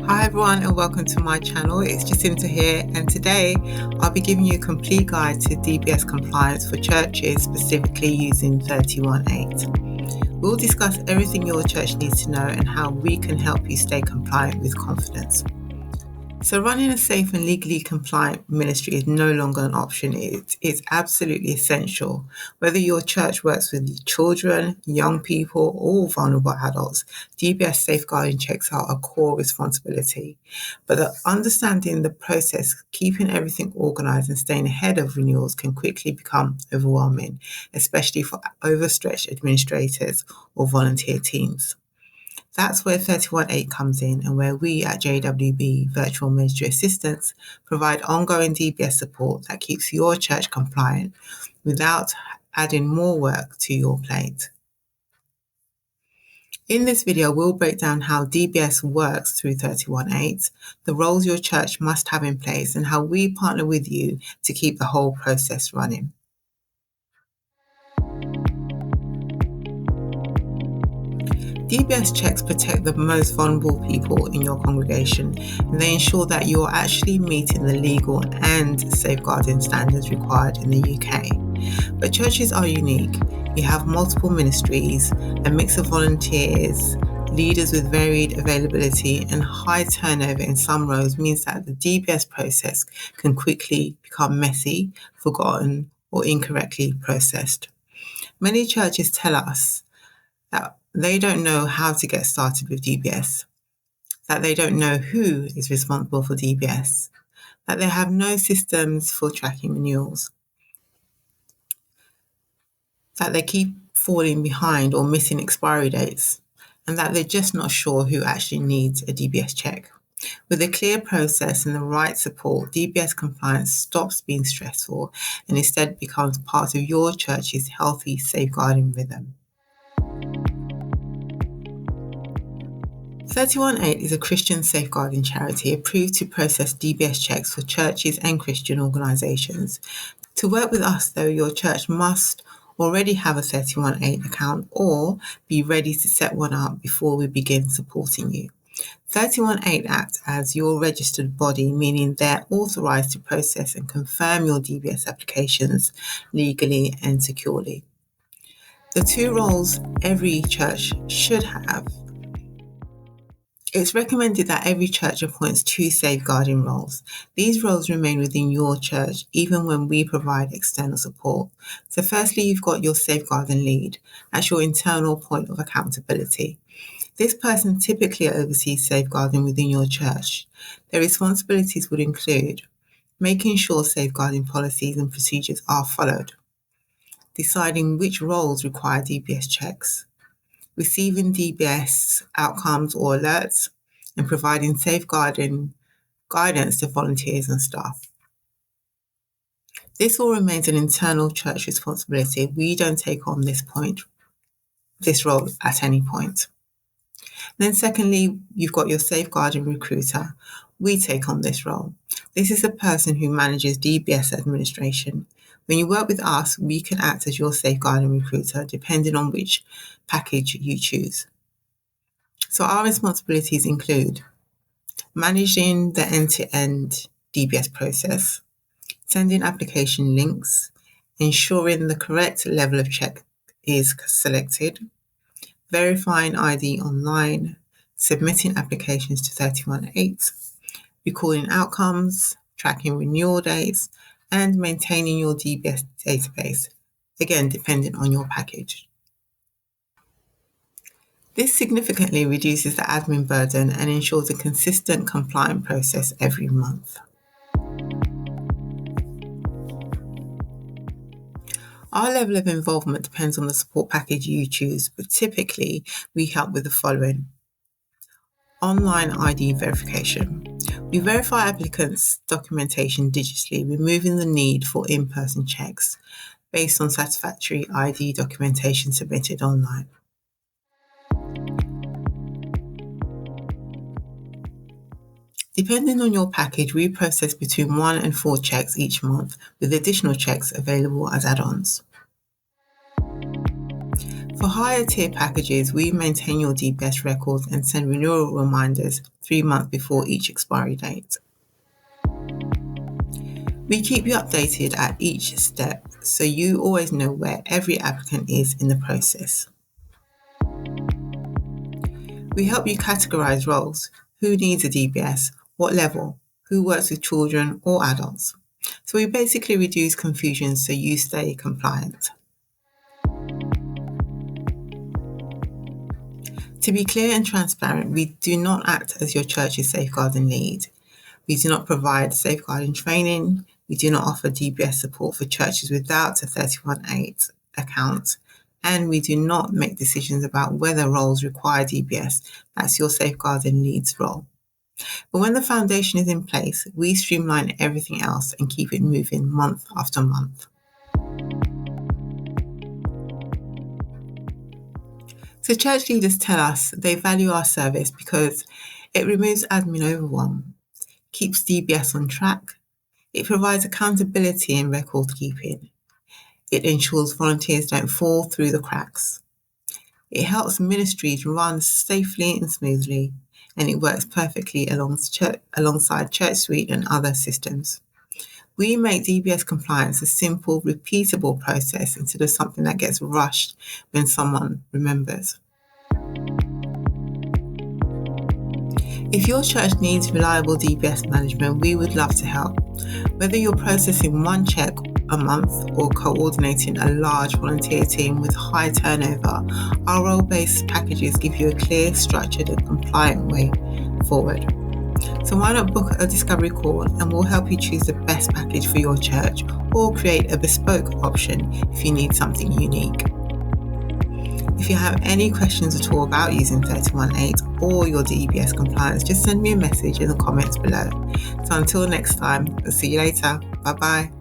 Hi everyone and welcome to my channel. It's Jacinta here, and today I'll be giving you a complete guide to DBS compliance for churches, specifically using Thirtyone-eight. We'll discuss everything your church needs to know and how we can help you stay compliant with confidence. So running a safe and legally compliant ministry is no longer an option. It's absolutely essential. Whether your church works with children, young people, or vulnerable adults, DBS safeguarding checks are a core responsibility. But understanding the process, keeping everything organised and staying ahead of renewals can quickly become overwhelming, especially for overstretched administrators or volunteer teams. That's where Thirtyone-eight comes in, and where we at JWB Virtual Ministry Assistants provide ongoing DBS support that keeps your church compliant without adding more work to your plate. In this video, we'll break down how DBS works through Thirtyone-eight, the roles your church must have in place, and how we partner with you to keep the whole process running. DBS checks protect the most vulnerable people in your congregation, and they ensure that you're actually meeting the legal and safeguarding standards required in the UK. But churches are unique. You have multiple ministries, a mix of volunteers, leaders with varied availability, and high turnover in some roles means that the DBS process can quickly become messy, forgotten, or incorrectly processed. Many churches tell us that they don't know how to get started with DBS, that they don't know who is responsible for DBS, that they have no systems for tracking renewals, that they keep falling behind or missing expiry dates, and that they're just not sure who actually needs a DBS check. With a clear process and the right support, DBS compliance stops being stressful and instead becomes part of your church's healthy safeguarding rhythm. Thirtyone-eight is a Christian safeguarding charity approved to process DBS checks for churches and Christian organisations. To work with us, though, your church must already have a Thirtyone-eight account or be ready to set one up before we begin supporting you. Thirtyone-eight acts as your registered body, meaning they're authorised to process and confirm your DBS applications legally and securely. The two roles every church should have. It's recommended that every church appoints 2 safeguarding roles. These roles remain within your church even when we provide external support. So firstly, you've got your safeguarding lead. That's your internal point of accountability. This person typically oversees safeguarding within your church. Their responsibilities would include making sure safeguarding policies and procedures are followed, deciding which roles require DBS checks, receiving DBS outcomes or alerts, and providing safeguarding guidance to volunteers and staff. This all remains an internal church responsibility. We don't take on this role at any point. Then secondly, you've got your safeguarding recruiter. We take on this role. This is the person who manages DBS administration. When you work with us, we can act as your safeguarding recruiter depending on which package you choose. So our responsibilities include managing the end-to-end DBS process, sending application links, ensuring the correct level of check is selected, verifying ID online, submitting applications to Thirtyone-eight, recording outcomes, tracking renewal dates, and maintaining your DBS database, again depending on your package. This significantly reduces the admin burden and ensures a consistent compliant process every month. Our level of involvement depends on the support package you choose, but typically we help with the following. Online ID verification. We verify applicants' documentation digitally, removing the need for in-person checks based on satisfactory ID documentation submitted online. Depending on your package, we process between 1 and 4 checks each month, with additional checks available as add-ons. For higher tier packages, we maintain your DBS records and send renewal reminders 3 months before each expiry date. We keep you updated at each step so you always know where every applicant is in the process. We help you categorise roles: who needs a DBS, what level, who works with children or adults. So we basically reduce confusion so you stay compliant. To be clear and transparent, we do not act as your church's safeguarding lead. We do not provide safeguarding training. We do not offer DBS support for churches without a 31-8 account. And we do not make decisions about whether roles require DBS. That's your safeguarding lead's role. But when the foundation is in place, we streamline everything else and keep it moving month after month. So church leaders tell us they value our service because it removes admin overwhelm, keeps DBS on track, it provides accountability in record keeping, it ensures volunteers don't fall through the cracks, it helps ministries run safely and smoothly, and it works perfectly alongside Church Suite and other systems. We make DBS compliance a simple, repeatable process instead of something that gets rushed when someone remembers. If your church needs reliable DBS management, we would love to help. Whether you're processing one check a month or coordinating a large volunteer team with high turnover, our role-based packages give you a clear, structured and compliant way forward. So why not book a discovery call and we'll help you choose the best package for your church or create a bespoke option if you need something unique. If you have any questions at all about using 31-8 or your DBS compliance, just send me a message in the comments below. So until next time, I'll see you later. Bye bye.